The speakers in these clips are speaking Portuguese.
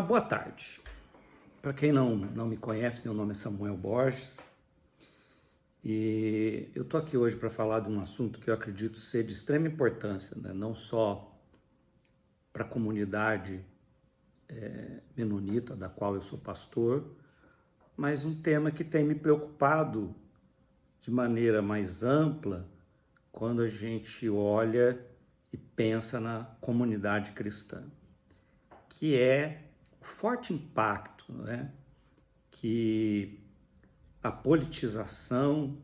Boa tarde. Para quem não me conhece, meu nome é Samuel Borges e eu estou aqui hoje para falar de um assunto que eu acredito ser de extrema importância, né? Não só para a comunidade menonita, da qual eu sou pastor, mas um tema que tem me preocupado de maneira mais ampla quando a gente olha e pensa na comunidade cristã, que é o forte impacto, né, que a politização,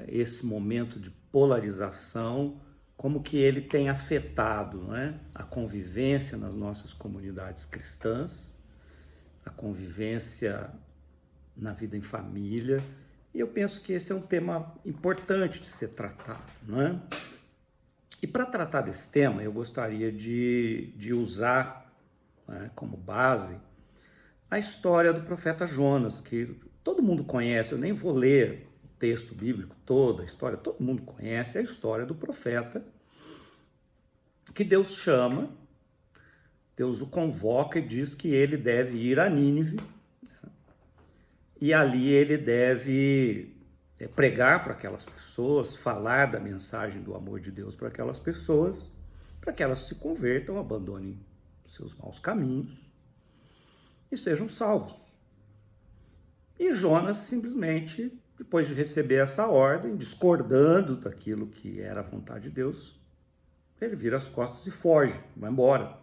esse momento de polarização, como que ele tem afetado, né, a convivência nas nossas comunidades cristãs, a convivência na vida em família. E eu penso que esse é um tema importante de ser tratado, não é? E para tratar desse tema, eu gostaria de usar, né, como base a história do profeta Jonas, que todo mundo conhece. Eu nem vou ler o texto bíblico, toda a história, todo mundo conhece a história do profeta que Deus chama, Deus o convoca e diz que ele deve ir a Nínive, e ali ele deve pregar para aquelas pessoas, falar da mensagem do amor de Deus para aquelas pessoas, para que elas se convertam, abandonem seus maus caminhos e sejam salvos. E Jonas simplesmente, depois de receber essa ordem, discordando daquilo que era a vontade de Deus, ele vira as costas e foge, vai embora.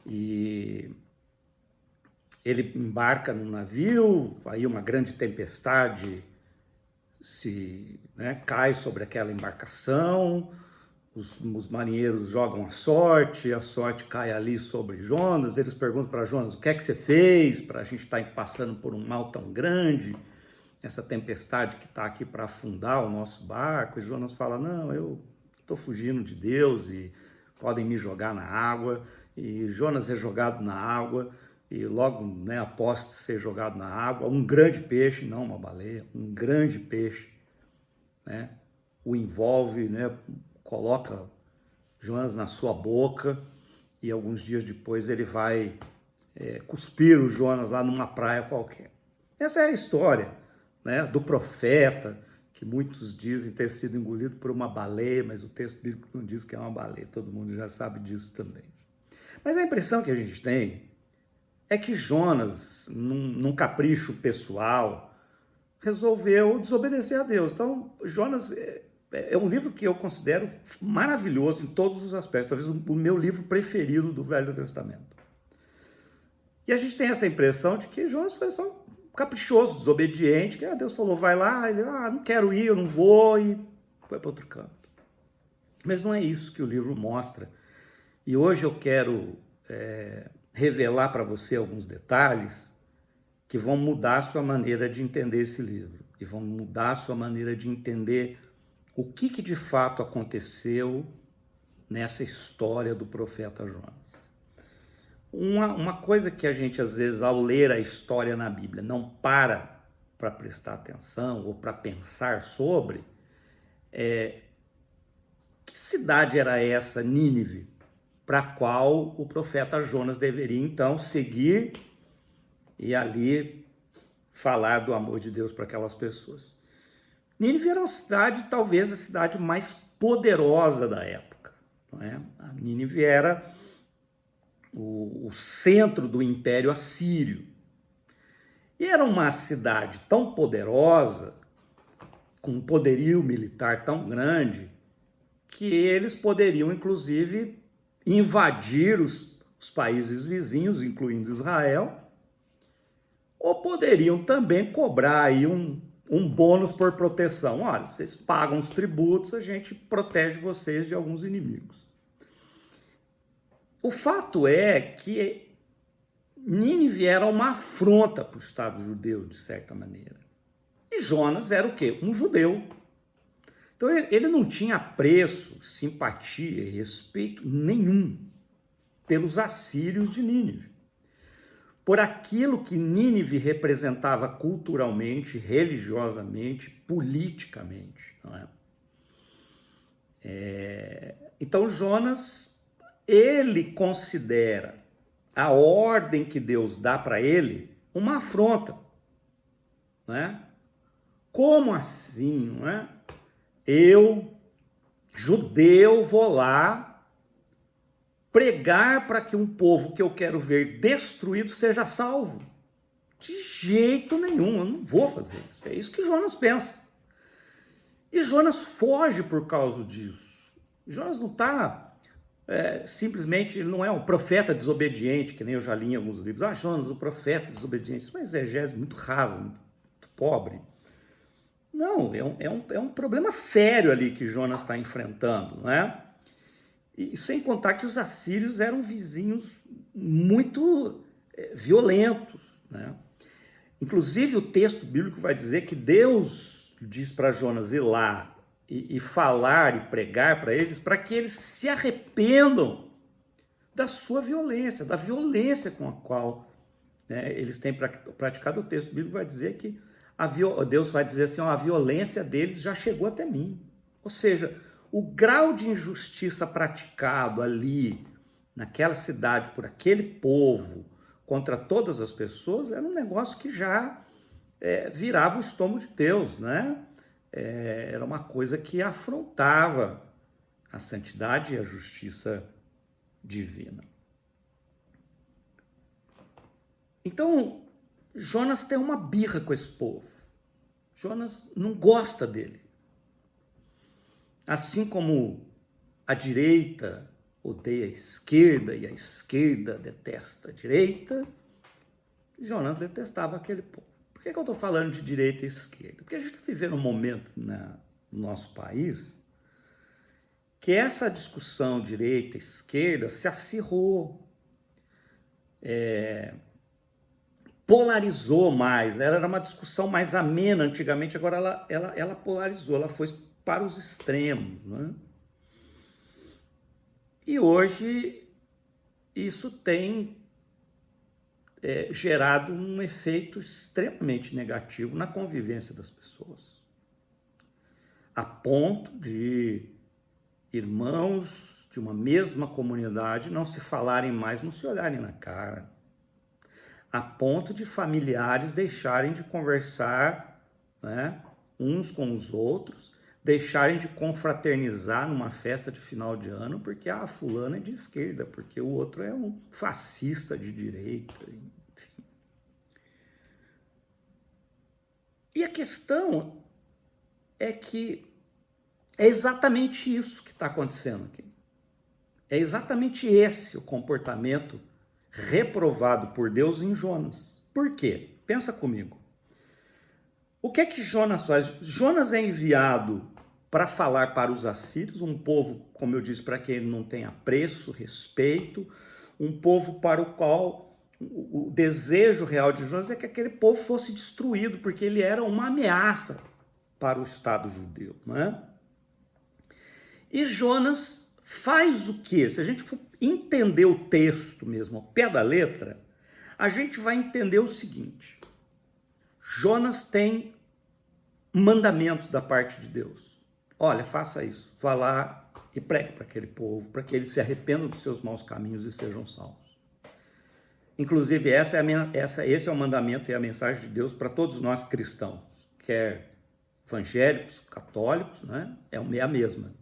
E ele embarca num navio, aí uma grande tempestade cai sobre aquela embarcação, os marinheiros jogam a sorte cai ali sobre Jonas, eles perguntam para Jonas: o que é que você fez para a gente estar passando por um mal tão grande, essa tempestade que está aqui para afundar o nosso barco? E Jonas fala: não, eu estou fugindo de Deus e podem me jogar na água. E Jonas é jogado na água, e logo, após ser jogado na água, um grande peixe, não uma baleia, um grande peixe, o envolve, coloca Jonas na sua boca, e alguns dias depois ele vai cuspir o Jonas lá numa praia qualquer. Essa é a história, do profeta, que muitos dizem ter sido engolido por uma baleia, mas o texto bíblico não diz que é uma baleia, todo mundo já sabe disso também. Mas a impressão que a gente tem é que Jonas, num capricho pessoal, resolveu desobedecer a Deus. Então, Jonas é um livro que eu considero maravilhoso em todos os aspectos, talvez o meu livro preferido do Velho Testamento. E a gente tem essa impressão de que Jonas foi só um caprichoso, desobediente, que Deus falou: vai lá, ele: não quero ir, eu não vou, e foi para outro canto. Mas não é isso que o livro mostra. E hoje eu quero revelar para você alguns detalhes que vão mudar a sua maneira de entender esse livro, e vão mudar a sua maneira de entender o que de fato aconteceu nessa história do profeta Jonas. Uma coisa que a gente, às vezes, ao ler a história na Bíblia, não para prestar atenção ou para pensar sobre, que cidade era essa, Nínive, para a qual o profeta Jonas deveria, então, seguir e ali falar do amor de Deus para aquelas pessoas. Nínive era uma cidade, talvez a cidade mais poderosa da época, não é? A Nínive era o centro do Império Assírio. E era uma cidade tão poderosa, com um poderio militar tão grande, que eles poderiam, inclusive, invadir os países vizinhos, incluindo Israel, ou poderiam também cobrar aí um bônus por proteção. Olha, vocês pagam os tributos, a gente protege vocês de alguns inimigos. O fato é que Nínive era uma afronta para o Estado judeu, de certa maneira. E Jonas era o quê? Um judeu. Então ele não tinha apreço, simpatia e respeito nenhum pelos assírios de Nínive, por aquilo que Nínive representava culturalmente, religiosamente, politicamente, não é? Então Jonas ele considera a ordem que Deus dá para ele uma afronta, né? Como assim, né? Eu, judeu, vou lá pregar para que um povo que eu quero ver destruído seja salvo? De jeito nenhum, eu não vou fazer isso. É isso que Jonas pensa. E Jonas foge por causa disso. Jonas não está simplesmente, ele não é um profeta desobediente, que nem eu já li em alguns livros. Jonas, o profeta desobediente. Isso é uma exegese muito rasa, muito pobre. Não, é um problema sério ali que Jonas está enfrentando, né? E sem contar que os assírios eram vizinhos muito violentos, né? Inclusive o texto bíblico vai dizer que Deus diz para Jonas ir lá e falar e pregar para eles, para que eles se arrependam da sua violência, da violência com a qual, né, eles têm praticado. O texto bíblico vai dizer que Deus vai dizer assim, a violência deles já chegou até mim. Ou seja, o grau de injustiça praticado ali, naquela cidade, por aquele povo, contra todas as pessoas, era um negócio que já virava o estômago de Deus, né? Era uma coisa que afrontava a santidade e a justiça divina. Então, Jonas tem uma birra com esse povo. Jonas não gosta dele. Assim como a direita odeia a esquerda e a esquerda detesta a direita, Jonas detestava aquele povo. Por que eu estou falando de direita e esquerda? Porque a gente vive um momento no nosso país que essa discussão direita e esquerda se acirrou, polarizou mais, né? Ela era uma discussão mais amena antigamente, agora ela polarizou, ela foi para os extremos, né? E hoje isso tem gerado um efeito extremamente negativo na convivência das pessoas, a ponto de irmãos de uma mesma comunidade não se falarem mais, não se olharem na cara, a ponto de familiares deixarem de conversar, né, uns com os outros, deixarem de confraternizar numa festa de final de ano, porque fulano é de esquerda, porque o outro é um fascista de direita, enfim. E a questão é que é exatamente isso que está acontecendo aqui. É exatamente esse o comportamento reprovado por Deus em Jonas. Por quê? Pensa comigo. O que é que Jonas faz? Jonas é enviado para falar para os assírios, um povo, como eu disse, para quem ele não tem apreço, respeito, um povo para o qual o desejo real de Jonas é que aquele povo fosse destruído, porque ele era uma ameaça para o Estado judeu, né? E Jonas faz o quê? Se a gente for entender o texto mesmo, ao pé da letra, a gente vai entender o seguinte: Jonas tem mandamento da parte de Deus. Olha, faça isso, vá lá e pregue para aquele povo, para que eles se arrependam dos seus maus caminhos e sejam salvos. Inclusive, esse é o mandamento e a mensagem de Deus para todos nós cristãos, quer evangélicos, católicos, né? É a mesma.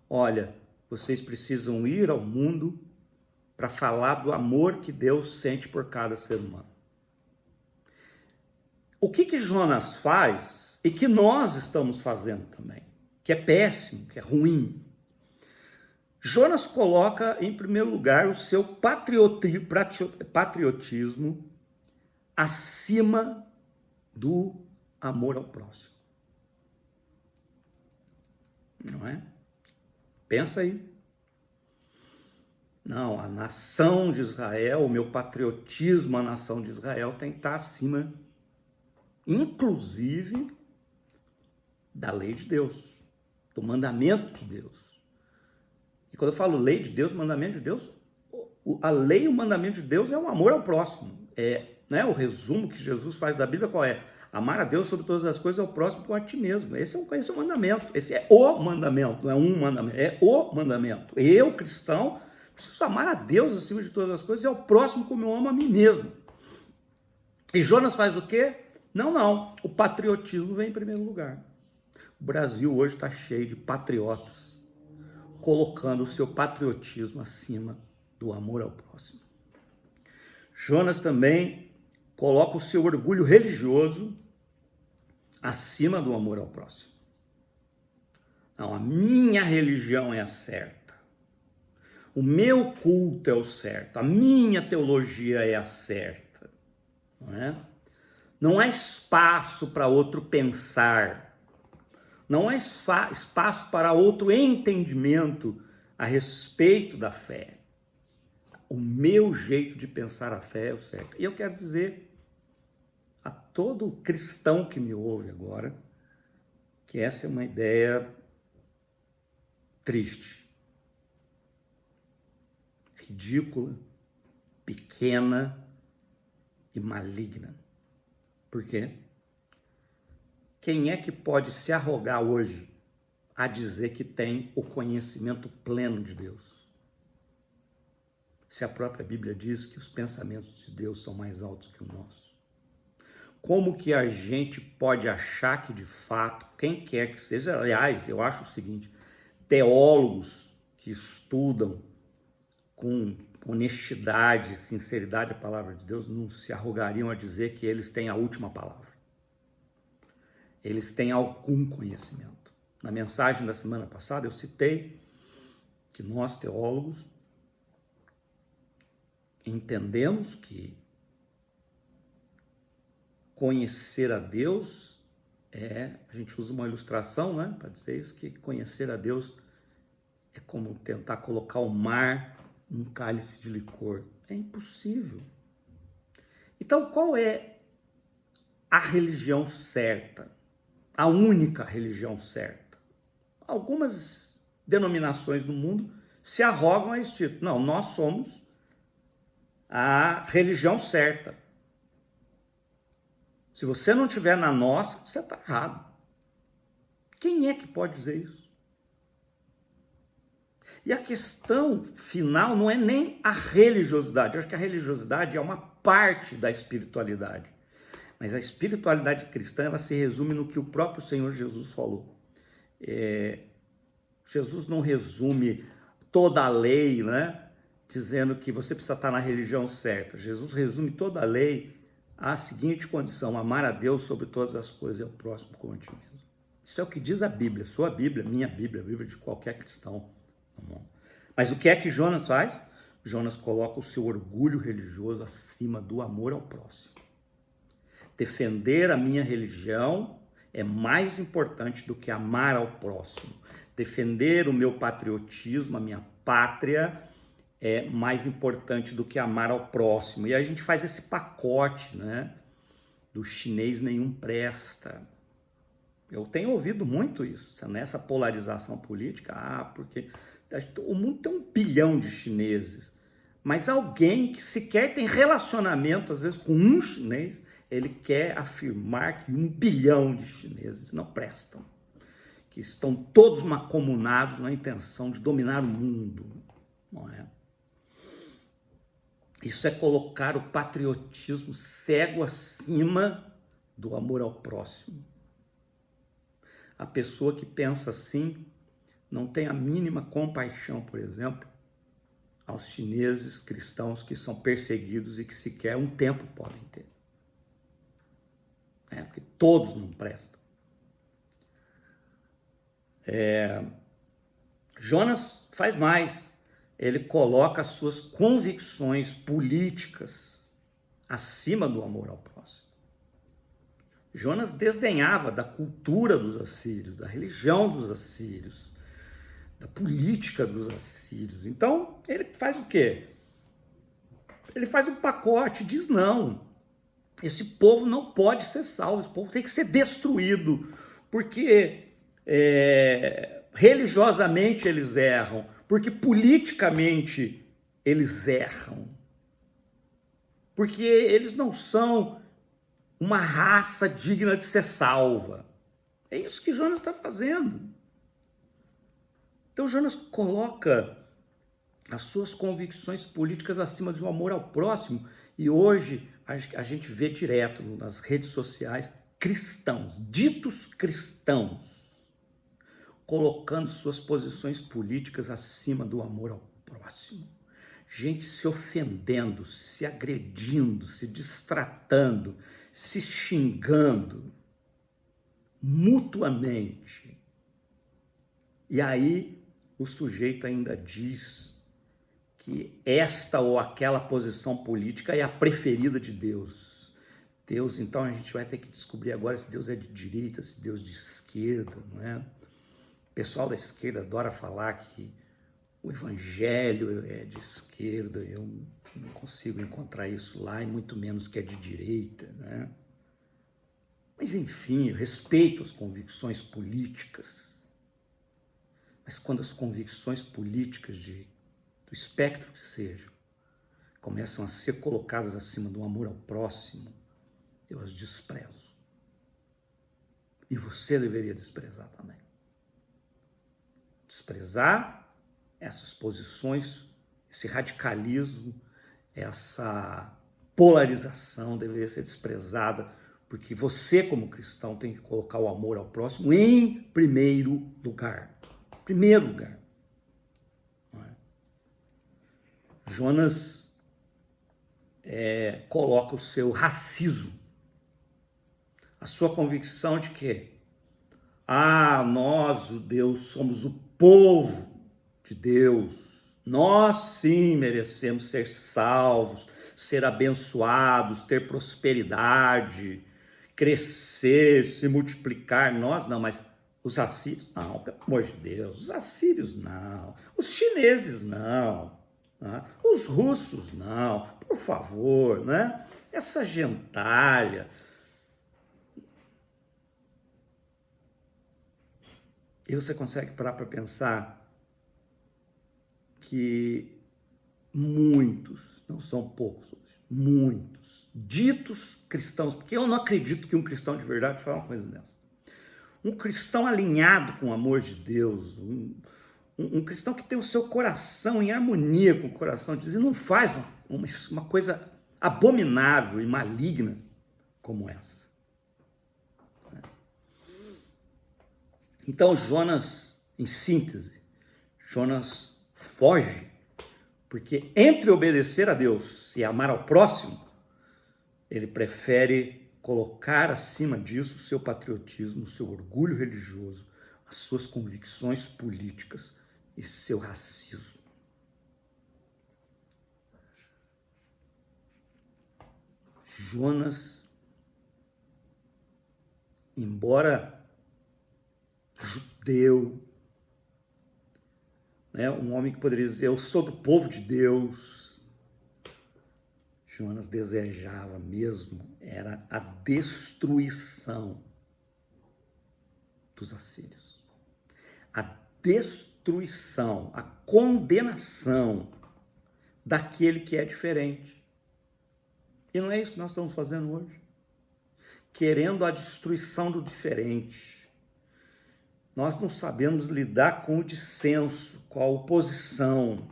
Olha, vocês precisam ir ao mundo para falar do amor que Deus sente por cada ser humano. O que Jonas faz e que nós estamos fazendo também, que é péssimo, que é ruim. Jonas coloca em primeiro lugar o seu patriotismo acima do amor ao próximo. Não é? Pensa aí. Não, a nação de Israel, o meu patriotismo à nação de Israel tem que estar acima, inclusive, da lei de Deus, do mandamento de Deus. E quando eu falo lei de Deus, mandamento de Deus, a lei e o mandamento de Deus é o amor ao próximo. Né, o resumo que Jesus faz da Bíblia qual é? Amar a Deus sobre todas as coisas, ao próximo como a ti mesmo. Esse é o mandamento. Esse é o mandamento, não é um mandamento, é o mandamento. Eu, cristão, preciso amar a Deus acima de todas as coisas e ao próximo como eu amo a mim mesmo. E Jonas faz o quê? Não. O patriotismo vem em primeiro lugar. O Brasil hoje está cheio de patriotas, colocando o seu patriotismo acima do amor ao próximo. Jonas também coloca o seu orgulho religioso acima do amor ao próximo. Não, a minha religião é a certa. O meu culto é o certo. A minha teologia é a certa. Não é? Não há espaço para outro pensar. Não há espaço para outro entendimento a respeito da fé. O meu jeito de pensar a fé é o certo. E eu quero dizer a todo cristão que me ouve agora que essa é uma ideia triste, ridícula, pequena e maligna. Por quê? Quem é que pode se arrogar hoje a dizer que tem o conhecimento pleno de Deus? Se a própria Bíblia diz que os pensamentos de Deus são mais altos que o nosso. Como que a gente pode achar que de fato, quem quer que seja, aliás, eu acho o seguinte, teólogos que estudam com honestidade, sinceridade a palavra de Deus, não se arrogariam a dizer que eles têm a última palavra. Eles têm algum conhecimento. Na mensagem da semana passada eu citei que nós teólogos entendemos que conhecer a Deus a gente usa uma ilustração, né, para dizer isso, que conhecer a Deus é como tentar colocar o mar num cálice de licor. É impossível. Então, qual é a religião certa? A única religião certa? Algumas denominações no mundo se arrogam a esse título. Não, nós somos a religião certa. Se você não estiver na nossa, você está errado. Quem é que pode dizer isso? E a questão final não é nem a religiosidade. Eu acho que a religiosidade é uma parte da espiritualidade. Mas a espiritualidade cristã, ela se resume no que o próprio Senhor Jesus falou. Jesus não resume toda a lei, né? Dizendo que você precisa estar na religião certa. Jesus resume toda a lei à seguinte condição: amar a Deus sobre todas as coisas e ao próximo como a ti mesmo. Isso é o que diz a Bíblia, sua Bíblia, minha Bíblia, a Bíblia de qualquer cristão. Mas o que é que Jonas faz? Jonas coloca o seu orgulho religioso acima do amor ao próximo. Defender a minha religião é mais importante do que amar ao próximo. Defender o meu patriotismo, a minha pátria, é mais importante do que amar ao próximo. E aí a gente faz esse pacote, né? Do chinês nenhum presta. Eu tenho ouvido muito isso, nessa polarização política. Porque o mundo tem 1 bilhão de chineses, mas alguém que sequer tem relacionamento, às vezes, com um chinês, ele quer afirmar que 1 bilhão de chineses não prestam, que estão todos mancomunados na intenção de dominar o mundo, não é? Isso é colocar o patriotismo cego acima do amor ao próximo. A pessoa que pensa assim não tem a mínima compaixão, por exemplo, aos chineses cristãos que são perseguidos e que sequer um tempo podem ter. Porque todos não prestam. Jonas faz mais. Ele coloca as suas convicções políticas acima do amor ao próximo. Jonas desdenhava da cultura dos assírios, da religião dos assírios, da política dos assírios. Então, ele faz o quê? Ele faz um pacote, diz não. Esse povo não pode ser salvo, esse povo tem que ser destruído, porque religiosamente eles erram, porque politicamente eles erram, porque eles não são uma raça digna de ser salva. É isso que Jonas está fazendo. Então Jonas coloca as suas convicções políticas acima de um amor ao próximo. E hoje a gente vê direto nas redes sociais cristãos, ditos cristãos, colocando suas posições políticas acima do amor ao próximo. Gente se ofendendo, se agredindo, se distratando, se xingando mutuamente. E aí o sujeito ainda diz que esta ou aquela posição política é a preferida de Deus. Deus, então a gente vai ter que descobrir agora se Deus é de direita, se Deus é de esquerda, não é? O pessoal da esquerda adora falar que o evangelho é de esquerda, eu não consigo encontrar isso lá, e muito menos que é de direita, né? Mas enfim, eu respeito as convicções políticas, mas quando as convicções políticas do espectro que sejam, começam a ser colocadas acima do amor ao próximo, eu as desprezo. E você deveria desprezar também. Desprezar essas posições, esse radicalismo, essa polarização deveria ser desprezada, porque você, como cristão, tem que colocar o amor ao próximo em primeiro lugar. Primeiro lugar. Jonas coloca o seu racismo, a sua convicção de que nós, judeus, somos o povo de Deus, nós sim merecemos ser salvos, ser abençoados, ter prosperidade, crescer, se multiplicar. Nós não, mas os assírios não, pelo amor de Deus, os assírios não, os chineses não. Os russos não, por favor, né? Essa gentalha. E você consegue parar para pensar que muitos, não são poucos hoje, muitos ditos cristãos, porque eu não acredito que um cristão de verdade fale uma coisa dessa. Um cristão alinhado com o amor de Deus, um cristão que tem o seu coração em harmonia com o coração de Deus, e não faz uma coisa abominável e maligna como essa. Então Jonas, em síntese, Jonas foge, porque entre obedecer a Deus e amar ao próximo, ele prefere colocar acima disso o seu patriotismo, o seu orgulho religioso, as suas convicções políticas e seu racismo. Jonas, embora judeu, né, um homem que poderia dizer, eu sou do povo de Deus, Jonas desejava mesmo, era a destruição dos assírios. A destruição, a condenação daquele que é diferente. E não é isso que nós estamos fazendo hoje. Querendo a destruição do diferente. Nós não sabemos lidar com o dissenso, com a oposição.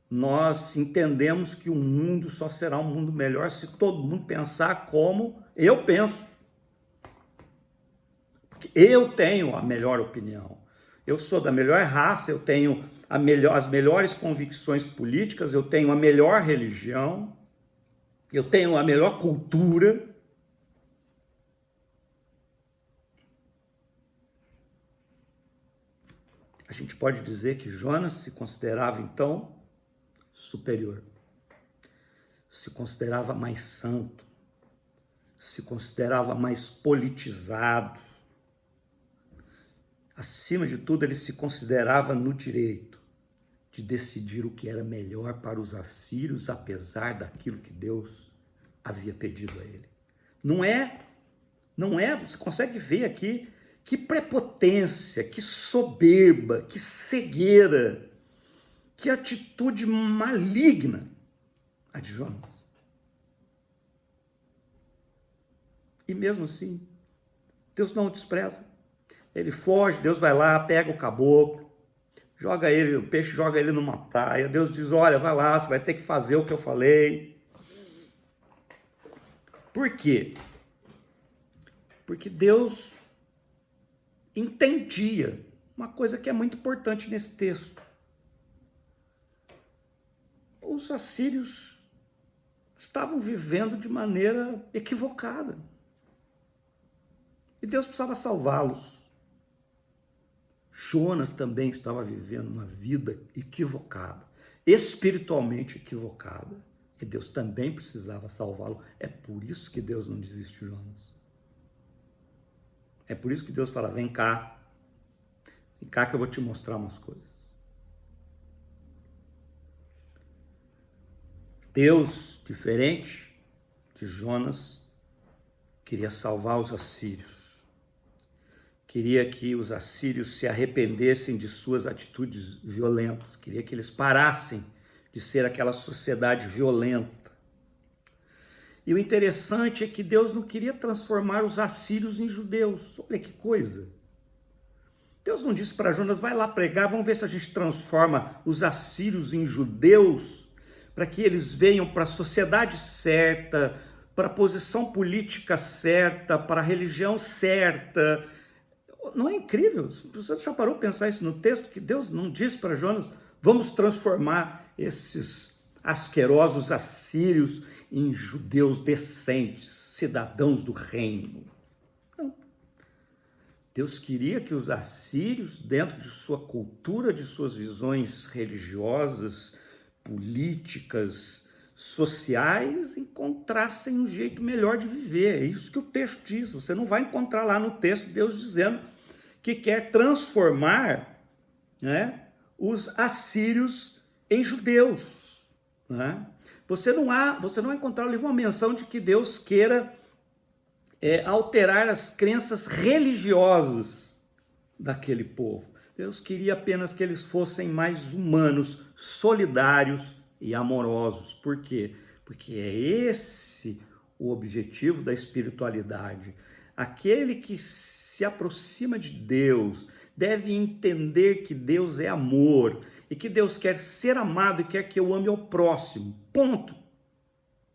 Nós entendemos que o mundo só será um mundo melhor se todo mundo pensar como eu penso. Porque eu tenho a melhor opinião. Eu sou da melhor raça, eu tenho as melhores convicções políticas, eu tenho a melhor religião, eu tenho a melhor cultura. A gente pode dizer que Jonas se considerava, então, superior. Se considerava mais santo. Se considerava mais politizado. Acima de tudo, ele se considerava no direito de decidir o que era melhor para os assírios, apesar daquilo que Deus havia pedido a ele. Não é, você consegue ver aqui que prepotência, que soberba, que cegueira, que atitude maligna a de Jonas. E mesmo assim, Deus não o despreza. Ele foge, Deus vai lá, pega o caboclo, o peixe joga ele numa praia. Deus diz, olha, vai lá, você vai ter que fazer o que eu falei. Por quê? Porque Deus entendia uma coisa que é muito importante nesse texto. Os assírios estavam vivendo de maneira equivocada. E Deus precisava salvá-los. Jonas também estava vivendo uma vida equivocada, espiritualmente equivocada. E Deus também precisava salvá-lo. É por isso que Deus não desiste de Jonas. É por isso que Deus fala, vem cá que eu vou te mostrar umas coisas. Deus, diferente de Jonas, queria salvar os assírios. Queria que os assírios se arrependessem de suas atitudes violentas. Queria que eles parassem de ser aquela sociedade violenta. E o interessante é que Deus não queria transformar os assírios em judeus. Olha que coisa. Deus não disse para Jonas, vai lá pregar, vamos ver se a gente transforma os assírios em judeus, para que eles venham para a sociedade certa, para a posição política certa, para a religião certa. Não é incrível? Você já parou para pensar isso no texto? Que Deus não disse para Jonas, vamos transformar esses asquerosos assírios em judeus decentes, cidadãos do reino. Não. Deus queria que os assírios, dentro de sua cultura, de suas visões religiosas, políticas, sociais, encontrassem um jeito melhor de viver. É isso que o texto diz. Você não vai encontrar lá no texto Deus dizendo que quer transformar, né, os assírios em judeus. Né? Você não vai encontrar no livro uma menção de que Deus queira alterar as crenças religiosas daquele povo. Deus queria apenas que eles fossem mais humanos, solidários e amorosos. Por quê? Porque é esse o objetivo da espiritualidade. Aquele que se aproxima de Deus deve entender que Deus é amor e que Deus quer ser amado e quer que eu ame ao próximo. Ponto.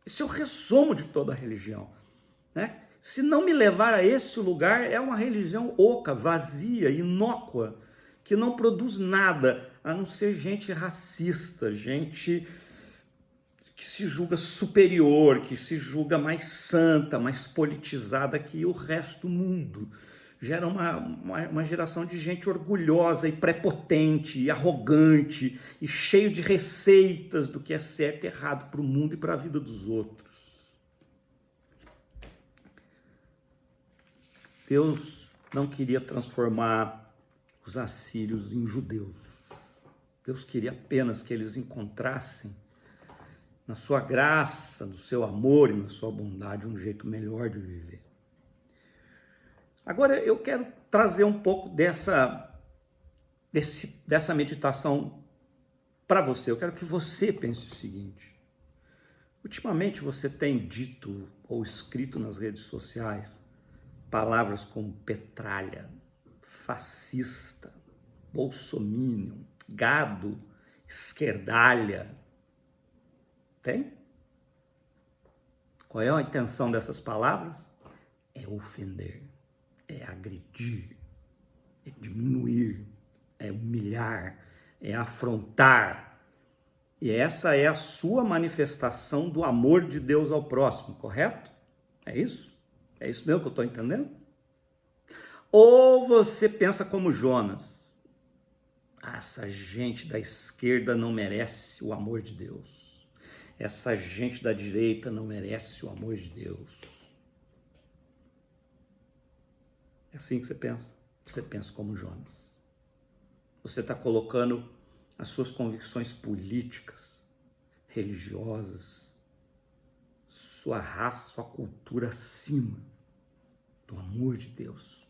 Esse é o resumo de toda a religião, né? Se não me levar a esse lugar, é uma religião oca, vazia, inócua, que não produz nada, a não ser gente racista, gente que se julga superior, que se julga mais santa, mais politizada que o resto do mundo. Gera uma geração de gente orgulhosa e prepotente e arrogante e cheio de receitas do que é certo e errado para o mundo e para a vida dos outros. Deus não queria transformar os assírios em judeus. Deus queria apenas que eles encontrassem na sua graça, no seu amor e na sua bondade um jeito melhor de viver. Agora eu quero trazer um pouco dessa meditação para você. Eu quero que você pense o seguinte. Ultimamente você tem dito ou escrito nas redes sociais palavras como petralha, fascista, bolsominion, gado, esquerdalha. Tem? Qual é a intenção dessas palavras? É ofender, é agredir, é diminuir, é humilhar, é afrontar. E essa é a sua manifestação do amor de Deus ao próximo, correto? É isso? É isso mesmo que eu estou entendendo? Ou você pensa como Jonas, essa gente da esquerda não merece o amor de Deus, essa gente da direita não merece o amor de Deus. É assim que você pensa? Você pensa como Jonas. Você está colocando as suas convicções políticas, religiosas, sua raça, sua cultura acima do amor de Deus,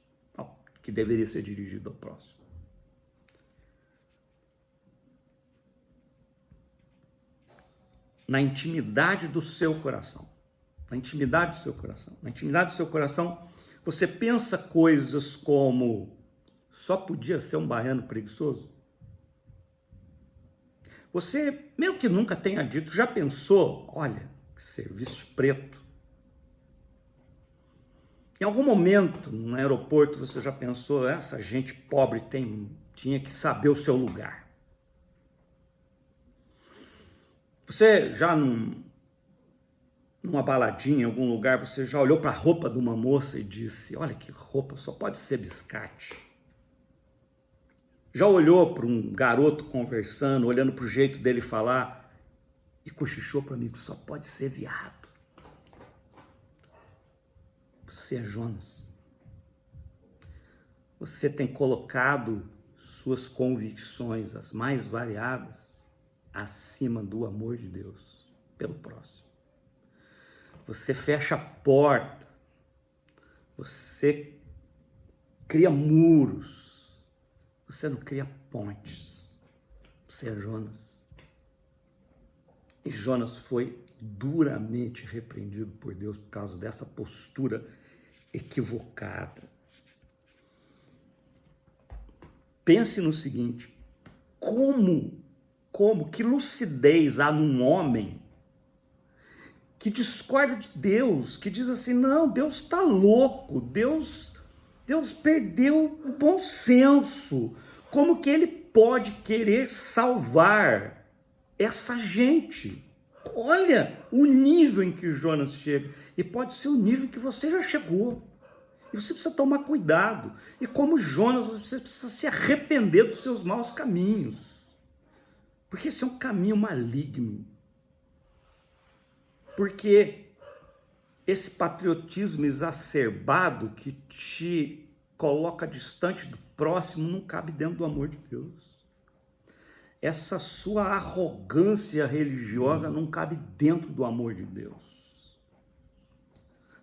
que deveria ser dirigido ao próximo. Na intimidade do seu coração, na intimidade do seu coração, você pensa coisas como, só podia ser um baiano preguiçoso? você, mesmo que nunca tenha dito, já pensou, olha, que serviço preto. Em algum momento, no aeroporto, você já pensou, essa gente pobre tinha que saber o seu lugar. Você já numa baladinha, em algum lugar, você já olhou para a roupa de uma moça e disse, olha que roupa, só pode ser biscate. Já olhou para um garoto conversando, olhando para o jeito dele falar e cochichou para mim que só pode ser viado. Você é Jonas. Você tem colocado suas convicções, as mais variadas, acima do amor de Deus pelo próximo. Você fecha a porta, você cria muros, você não cria pontes. Você é Jonas. E Jonas foi duramente repreendido por Deus por causa dessa postura equivocada. Pense no seguinte, que lucidez há num homem que discorda de Deus, que diz assim, não, Deus está louco, Deus perdeu o bom senso. Como que ele pode querer salvar essa gente? Olha o nível em que Jonas chega. E pode ser o nível em que você já chegou. E você precisa tomar cuidado. E como Jonas, você precisa se arrepender dos seus maus caminhos. Porque esse é um caminho maligno. Porque esse patriotismo exacerbado que te coloca distante do próximo não cabe dentro do amor de Deus. Essa sua arrogância religiosa não cabe dentro do amor de Deus.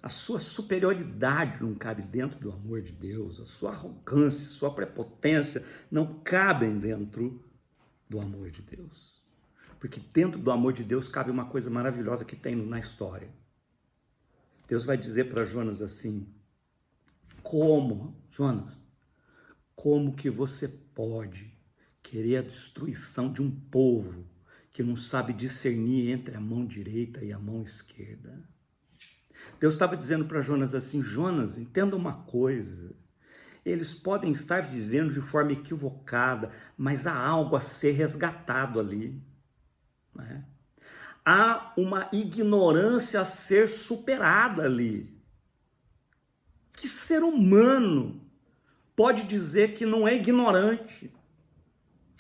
A sua superioridade não cabe dentro do amor de Deus. A sua arrogância, a sua prepotência não cabem dentro do amor de Deus. Porque dentro do amor de Deus cabe uma coisa maravilhosa que tem na história. Deus vai dizer para Jonas assim, Jonas, como que você pode querer a destruição de um povo que não sabe discernir entre a mão direita e a mão esquerda? Deus estava dizendo para Jonas assim, Jonas, entenda uma coisa, eles podem estar vivendo de forma equivocada, mas há algo a ser resgatado ali, né? Há uma ignorância a ser superada ali. Que ser humano pode dizer que não é ignorante?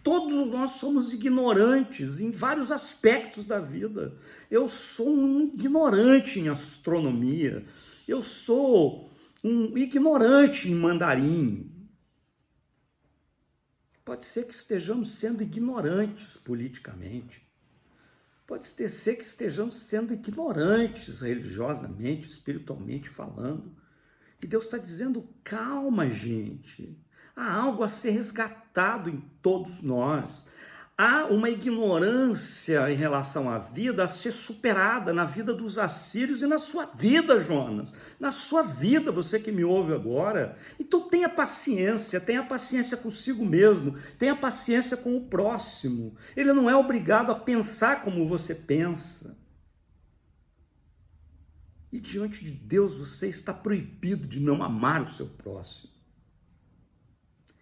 Todos nós somos ignorantes em vários aspectos da vida. Eu sou um ignorante em astronomia. Eu sou um ignorante em mandarim. Pode ser que estejamos sendo ignorantes politicamente. Pode ser que estejamos sendo ignorantes religiosamente, espiritualmente falando. E Deus está dizendo, calma, gente. Há algo a ser resgatado em todos nós. Há uma ignorância em relação à vida a ser superada na vida dos assírios e na sua vida, Jonas. Na sua vida, você que me ouve agora. Então tenha paciência consigo mesmo, tenha paciência com o próximo. Ele não é obrigado a pensar como você pensa. E diante de Deus você está proibido de não amar o seu próximo.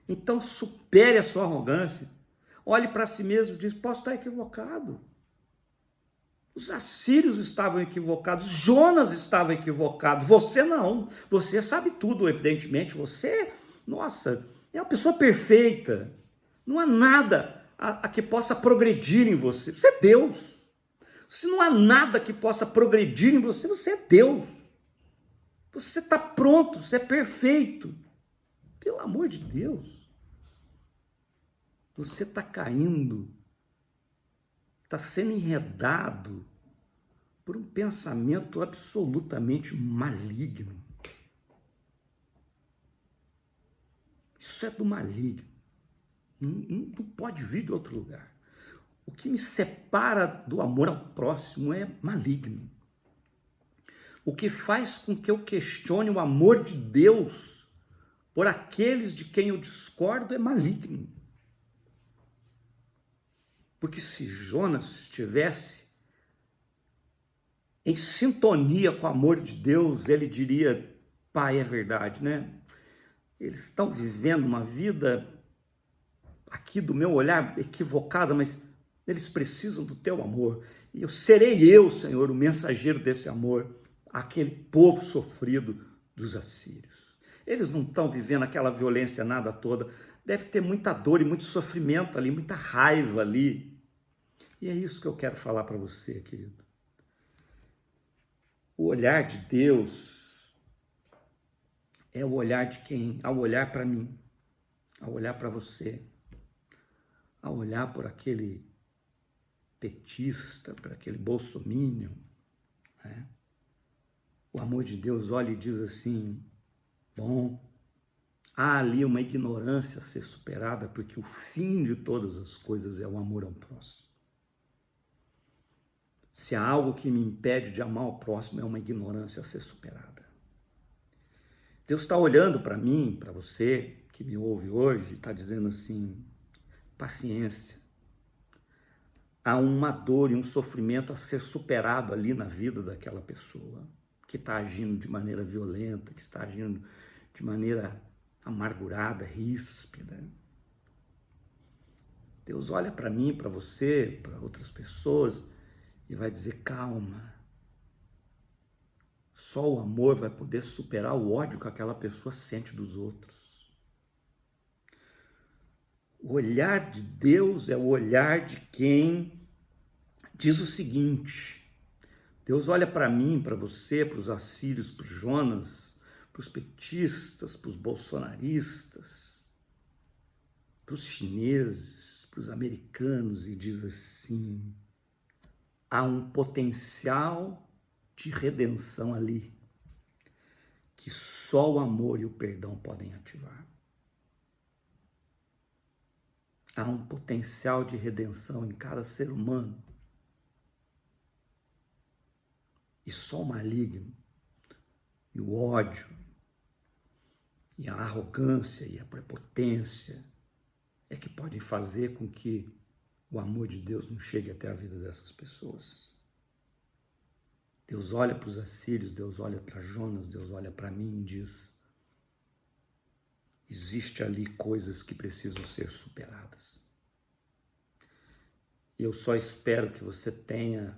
Então supere a sua arrogância. Olhe para si mesmo e diz, posso estar equivocado. Os assírios estavam equivocados, Jonas estava equivocado, você não. Você sabe tudo, evidentemente. Você, nossa, é uma pessoa perfeita. Não há nada a que possa progredir em você. Você é Deus. Se não há nada que possa progredir em você, você é Deus. Você está pronto, você é perfeito. Pelo amor de Deus. Você está caindo, está sendo enredado por um pensamento absolutamente maligno. Isso é do maligno. Não pode vir de outro lugar. O que me separa do amor ao próximo é maligno. O que faz com que eu questione o amor de Deus por aqueles de quem eu discordo é maligno. Porque se Jonas estivesse em sintonia com o amor de Deus, ele diria: pai, é verdade, né? Eles estão vivendo uma vida, aqui do meu olhar, equivocada, mas eles precisam do teu amor. E serei eu, Senhor, o mensageiro desse amor, àquele povo sofrido dos assírios. Eles não estão vivendo aquela violência nada toda. Deve ter muita dor e muito sofrimento ali, muita raiva ali. E é isso que eu quero falar para você, querido. O olhar de Deus é o olhar de quem? Ao olhar para mim, ao olhar para você, ao olhar por aquele petista, por aquele bolsominion, né? O amor de Deus olha e diz assim: bom, há ali uma ignorância a ser superada, porque o fim de todas as coisas é o amor ao próximo. Se há algo que me impede de amar o próximo, é uma ignorância a ser superada. Deus está olhando para mim, para você que me ouve hoje, está dizendo assim: paciência. Há uma dor e um sofrimento a ser superado ali na vida daquela pessoa que está agindo de maneira violenta, que está agindo de maneira amargurada, ríspida. Deus olha para mim, para você, para outras pessoas e vai dizer: calma. Só o amor vai poder superar o ódio que aquela pessoa sente dos outros. O olhar de Deus é o olhar de quem diz o seguinte: Deus olha para mim, para você, para os assírios, para os Jonas, para os petistas, para os bolsonaristas, para os chineses, para os americanos e diz assim: há um potencial de redenção ali que só o amor e o perdão podem ativar. Há um potencial de redenção em cada ser humano e só o maligno e o ódio e a arrogância e a prepotência é que podem fazer com que o amor de Deus não chegue até a vida dessas pessoas. Deus olha para os assírios, Deus olha para Jonas, Deus olha para mim e diz: existe ali coisas que precisam ser superadas. E eu só espero que você tenha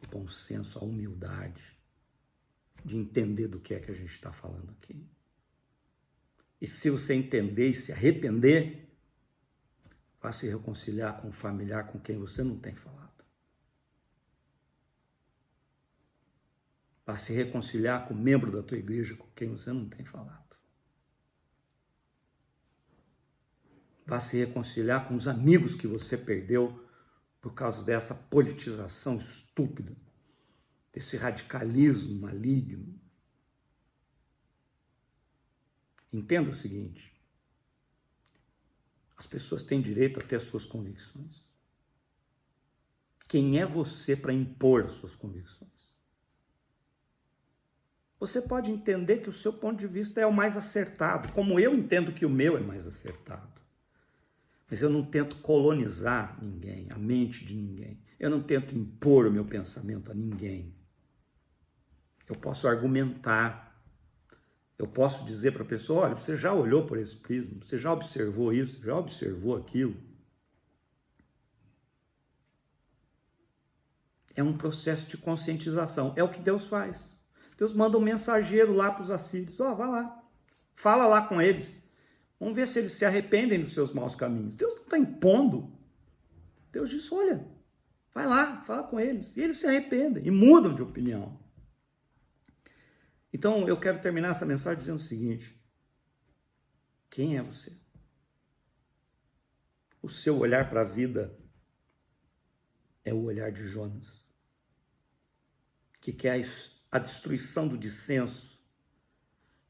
o bom senso, a humildade de entender do que é que a gente está falando aqui. E se você entender e se arrepender, vá se reconciliar com um familiar com quem você não tem falado. Vá se reconciliar com um membro da tua igreja com quem você não tem falado. Vá se reconciliar com os amigos que você perdeu por causa dessa politização estúpida, desse radicalismo maligno. Entenda o seguinte: as pessoas têm direito a ter as suas convicções. Quem é você para impor as suas convicções? Você pode entender que o seu ponto de vista é o mais acertado, como eu entendo que o meu é mais acertado. Mas eu não tento colonizar ninguém, a mente de ninguém. Eu não tento impor o meu pensamento a ninguém. Eu posso argumentar. Eu posso dizer para a pessoa: olha, você já olhou por esse prisma? Você já observou isso? Já observou aquilo? É um processo de conscientização. É o que Deus faz. Deus manda um mensageiro lá para os assírios. Ó, vai lá. Fala lá com eles. Vamos ver se eles se arrependem dos seus maus caminhos. Deus não está impondo. Deus diz: olha, vai lá, fala com eles. E eles se arrependem e mudam de opinião. Então, eu quero terminar essa mensagem dizendo o seguinte: quem é você? O seu olhar para a vida é o olhar de Jonas, que quer a destruição do dissenso,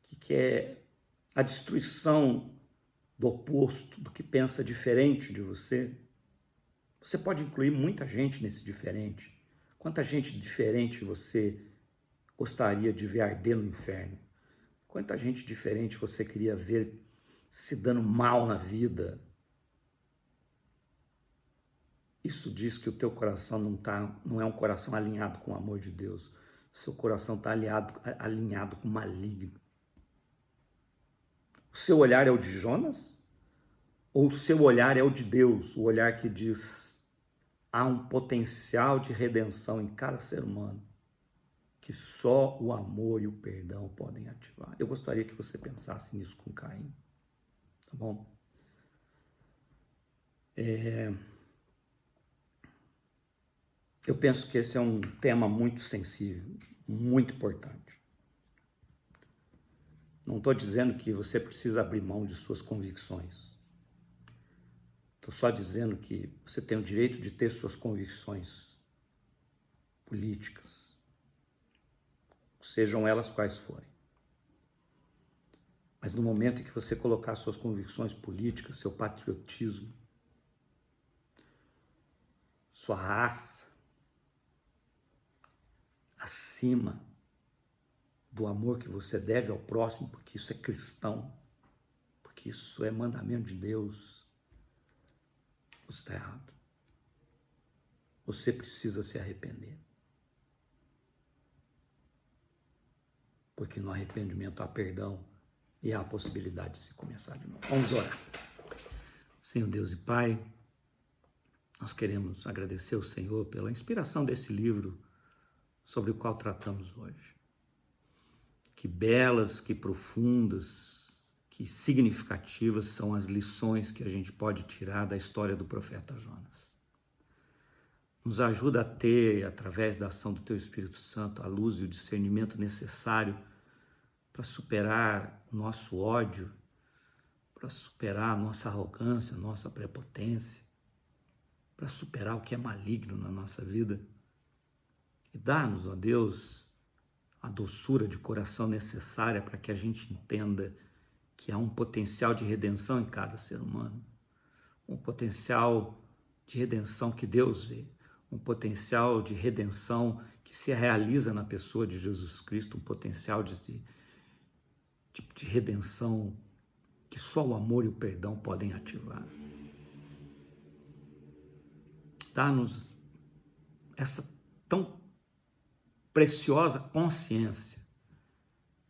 que quer a destruição do oposto, do que pensa diferente de você. Você pode incluir muita gente nesse diferente. Quanta gente diferente você gostaria de ver arder no inferno? Quanta gente diferente você queria ver se dando mal na vida? isso diz que o teu coração não é um coração alinhado com o amor de Deus. Seu coração está alinhado com o maligno. O seu olhar é o de Jonas? Ou o seu olhar é o de Deus? O olhar que diz: há um potencial de redenção em cada ser humano que só o amor e o perdão podem ativar. Eu gostaria que você pensasse nisso com carinho, tá bom? Eu penso que esse é um tema muito sensível, muito importante. Não estou dizendo que você precisa abrir mão de suas convicções. Estou só dizendo que você tem o direito de ter suas convicções políticas, sejam elas quais forem. Mas no momento em que você colocar suas convicções políticas, seu patriotismo, sua raça, acima do amor que você deve ao próximo, porque isso é cristão, porque isso é mandamento de Deus, você está errado. Você precisa se arrepender. Porque no arrependimento há perdão e há a possibilidade de se começar de novo. Vamos orar. Senhor Deus e Pai, nós queremos agradecer ao Senhor pela inspiração desse livro sobre o qual tratamos hoje. Que belas, que profundas, que significativas são as lições que a gente pode tirar da história do profeta Jonas. Nos ajuda a ter, através da ação do Teu Espírito Santo, a luz e o discernimento necessário para superar o nosso ódio, para superar a nossa arrogância, a nossa prepotência, para superar o que é maligno na nossa vida. E dá-nos, ó Deus, a doçura de coração necessária para que a gente entenda que há um potencial de redenção em cada ser humano, um potencial de redenção que Deus vê, um potencial de redenção que se realiza na pessoa de Jesus Cristo, um potencial de redenção que só o amor e o perdão podem ativar. Dá-nos essa tão preciosa consciência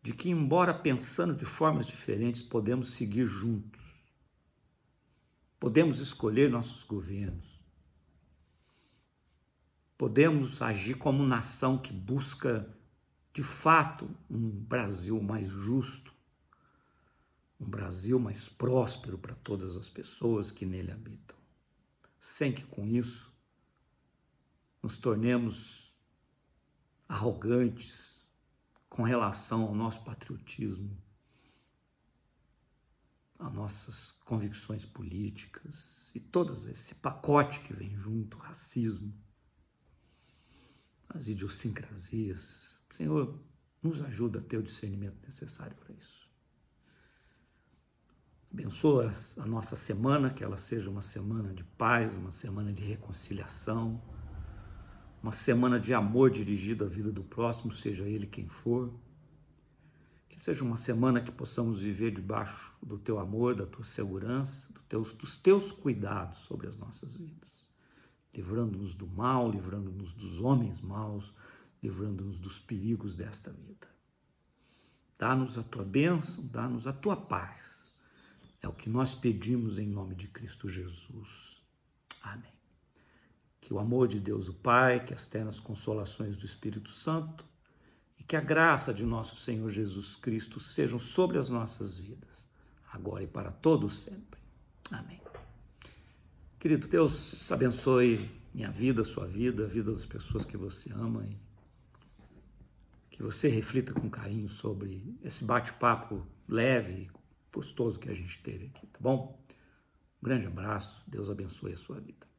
de que, embora pensando de formas diferentes, podemos seguir juntos, podemos escolher nossos governos, podemos agir como nação que busca, de fato, um Brasil mais justo, um Brasil mais próspero para todas as pessoas que nele habitam, sem que com isso nos tornemos arrogantes com relação ao nosso patriotismo, às nossas convicções políticas e todo esse pacote que vem junto, o racismo, as idiosincrasias. Senhor, nos ajuda a ter o discernimento necessário para isso. Abençoa a nossa semana, que ela seja uma semana de paz, uma semana de reconciliação, uma semana de amor dirigido à vida do próximo, seja ele quem for. Que seja uma semana que possamos viver debaixo do Teu amor, da Tua segurança, dos Teus cuidados sobre as nossas vidas, livrando-nos do mal, livrando-nos dos homens maus, livrando-nos dos perigos desta vida. Dá-nos a Tua bênção, dá-nos a Tua paz. É o que nós pedimos em nome de Cristo Jesus. Amém. Que o amor de Deus o Pai, que as ternas consolações do Espírito Santo e que a graça de nosso Senhor Jesus Cristo sejam sobre as nossas vidas, agora e para todos sempre. Amém. Querido, Deus abençoe minha vida, sua vida, a vida das pessoas que você ama e que você reflita com carinho sobre esse bate-papo leve, gostoso que a gente teve aqui, tá bom? Um grande abraço, Deus abençoe a sua vida.